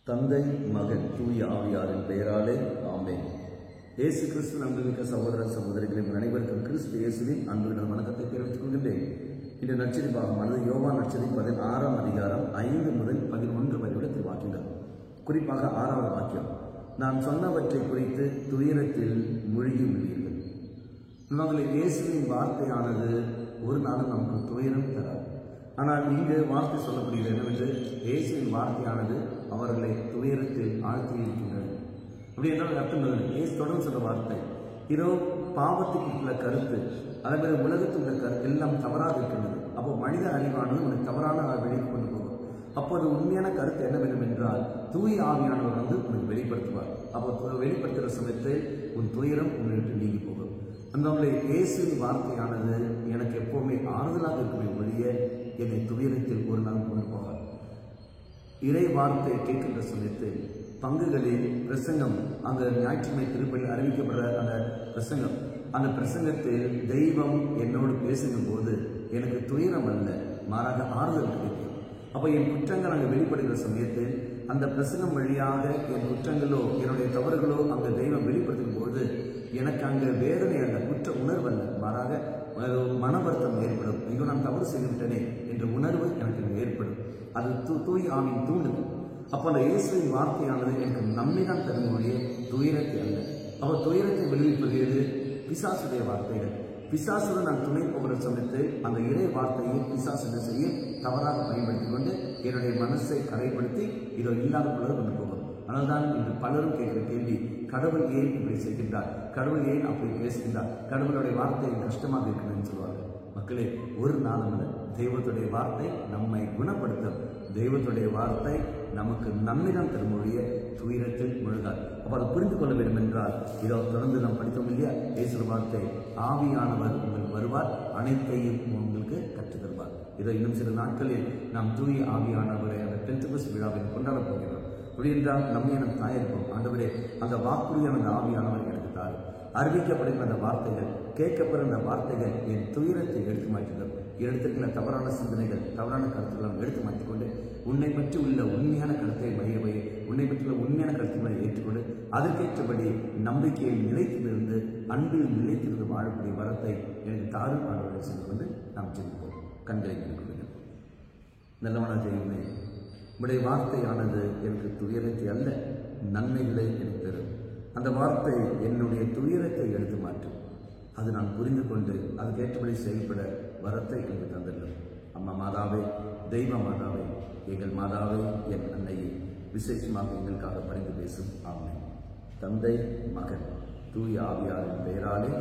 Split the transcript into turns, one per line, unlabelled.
தந்தை மகன் தூய ஆவியாரின் பெயராலே ஆமென். இயேசு கிறிஸ்து நம்பிமிக்க சகோதர சகோதரிகளை அனைவருக்கும் கிறிஸ்து இயேசுவின் அன்புடன் வணக்கத்தை தெரிவித்துக் கொள்கின்றேன். இன்று நற்செய்தி பாகமானது யோவான் நற்செய்தி 16ஆம் அதிகாரம் 5 முதல் 11 வரையுள்ள திருவாக்கியங்கள். குறிப்பாக 6வது வாக்கியம், நான் சொன்னவற்றை குறித்து துயரத்தில் மூழ்கி உள்ளீர்கள். இயேசுவின் வார்த்தையானது ஒரு நாளும் நமக்கு துயரம் தராது. ஆனால் இங்கு வார்த்தை சொல்லப்படுகிறது என்னவென்று, இயேசுவின் வார்த்தையானது அவர்களை துயரத்தில் ஆழ்த்தி இருக்கின்றது. அப்படி என்றால் அர்த்தம் இயேசு தொடர்ந்து சொல்ற வார்த்தை, இதோ பாவத்துக்கு உள்ள கருத்து, அதே மாதிரி உலகத்தில் உள்ள கருத்து எல்லாம் தவறாக இருக்கின்றது. அப்போ மனித அறிவானது உனக்கு தவறான வெளியே கொண்டு போகும். அப்போது உண்மையான கருத்து என்ன வேண்டும் என்றால், தூய ஆவியானவர் உனக்கு வெளிப்படுத்துவார். அப்போ வெளிப்படுத்துகிற சமயத்தில் உன் துயரம் உன்னை விட்டு நீங்கி போகும். அந்த இயேசுவின் வார்த்தையானது எனக்கு எப்பவுமே ஆறுதலாக இருக்குமே ஒழிய என்னை துயரத்தில் ஒரு நாள் கொண்டு போகாது. இறை வார்த்தை கேட்கின்ற சமயத்தில் பங்குகளில் பிரசங்கம், அங்கு ஞாயிற்றுமை திருப்பலில் அறிவிக்கப்படுற அந்த பிரசங்கத்தில் தெய்வம் என்னோடு பேசும் போது எனக்கு துயரம் அல்ல, மாறாக ஆறுதல் கிடைக்கும். அப்போ என் குற்றங்கள் அங்கு வெளிப்படுகிற சமயத்தில் அந்த பிரசங்கம் வழியாக என் குற்றங்களோ என்னுடைய தவறுகளோ அங்கு தெய்வம் வெளிப்படுத்தும் போது எனக்கு அங்கு வேதனை அல்ல, குற்ற உணர்வு அல்ல, மாறாக மன வருத்தம் ஏற்படும். இங்கு நான் தவறு செய்துவிட்டனே என்ற உணர்வு எனக்கு ஏற்படும். அது தூய் ஆவின் தூண்டுது. அப்போ அந்த இயேசுவின் வார்த்தையானது எனக்கு நன்மைதான் தருமொழியே, துயரத்தை அல்ல. அப்போ துயரத்தை விளைவிப்பது பிசாசுடைய வார்த்தைகள். பிசாசுடன் நான் துணை போகிற சமயத்தில் அந்த இறை வார்த்தையை பிசாசு என்ன செய்ய தவறாக பயன்படுத்தி கொண்டு என்னுடைய மனசை கரைப்படுத்தி இதோ இல்லாத பொழுது கொண்டு போகும். ஆனால் தான் இன்று பலரும் கேட்கிற கேள்வி, கடவுள் ஏன் இப்படி செய்கின்றார், கடவுள் ஏன் அப்படி பேசுகின்றார், கடவுளுடைய வார்த்தை கஷ்டமாக இருக்குன்னு சொல்லுவாங்க. மக்களே, ஒரு நாளும் தெய்வத்துடைய வார்த்தை நம்மை குணப்படுத்தும். தெய்வத்துடைய வார்த்தை நமக்கு நன்மைதான் தருமொழிய துயரத்தில் முழுகார். அப்போ அதை புரிந்து கொள்ள வேண்டும் என்றால் இதோ தொடர்ந்து நாம் படித்தோம் இல்லையா, பேசுகிற வார்த்தை, ஆவியானவர் உங்களுக்கு வருவார், அனைத்தையும் உங்களுக்கு கற்றுத் தருவார். இதோ இன்னும் சில நாட்களில் நாம் தூய ஆவியானவரை அந்த பெந்தெகோஸ்து விழாவை கொண்டாட போகிறோம். அப்படி என்றால் நம்மை நம் தாயிருப்போம். ஆண்டவரே, அந்த வாக்குறுதியான அந்த ஆவியானவர் எனக்கு தாரு. அறிவிக்கப்படுகிற அந்த வார்த்தைகள், கேட்கப்படுகிற அந்த வார்த்தைகள் என் துயரத்தை எடுத்து மாற்றிடும். இடத்திற்குள்ள தவறான சிந்தனைகள், தவறான கருத்துக்களை எடுத்து மாற்றிக்கொண்டு உன்னை பற்றி உள்ள உண்மையான கருத்தை மையவை, உன்னை பற்றியுள்ள உண்மையான கருத்துக்களை ஏற்றுக்கொண்டு அதற்கேற்றபடி நம்பிக்கையில் நிலைத்திலிருந்து அன்பில் நிலைத்திருந்து வாழக்கூடிய வரத்தை எனக்கு தாரும் ஆண்டவரை சென்று கொண்டு நாம் ஜெபிப்போம். கண்களை கொள்ளுங்கள். நல்லவனா செய்யுமே, உடைய வார்த்தையானது எனக்கு துயரத்தை அல்ல, நன்மைகளை எனக்கு தரும். அந்த வார்த்தை என்னுடைய துயரத்தை எடுத்து மாற்றும். அது நான் புரிந்து கொண்டு அதுக்கேற்றபடி செயல்பட வரத்தை எனக்கு தந்துள்ளோம். அம்மா மாதாவே, தெய்வ மாதாவே, எங்கள் மாதாவே, என் அன்னையை விசேஷமாக எங்களுக்காக பரிந்து பேசும். ஆமென். தந்தை மகன் தூய ஆவியாரின் பெயராலே